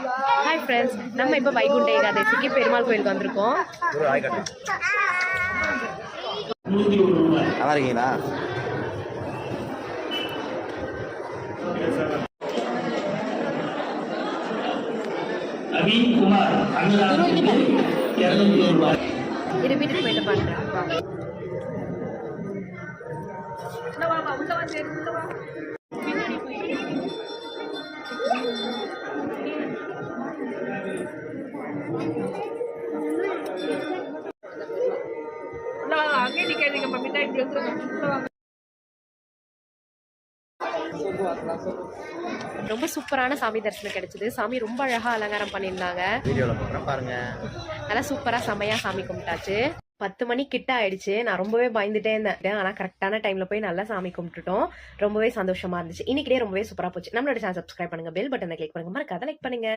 Hi friends, நம்ம இப்போ வைகுண்ட ஏகாதசிக்கு பெருமாள் கோயிலுக்கு வந்திருக்கோம். நல்லா இருக்கீங்களா? இது வீட்டுக்கு போயிட்டு பண்றேன். ரொம்ப சூப்பரான சாமி தரிசனம் கிடைச்சது. சாமி ரொம்ப அழகா அலங்காரம் பண்ணியிருந்தாங்க. பாருங்க, நல்லா சூப்பரா செமையா சாமி கும்பிட்டாச்சு. 10 மணி கிட்ட ஆயிடுச்சு. நான் ரொம்பவே பயந்துட்டே இருந்தேன். ஆனா கரெக்டான டைம்ல போய் நல்லா சாமி கும்பிட்டுட்டோம். ரொம்பவே சந்தோஷமா இருந்துச்சு. இன்னைக்கு ரொம்பவே சூப்பரா போச்சு. நம்மளோட சேனல் சப்ஸ்கிரைப் பண்ணுங்க, பெல் பட்டனை கிளிக் பண்ணுங்க, மறக்காத லைக் பண்ணுங்க.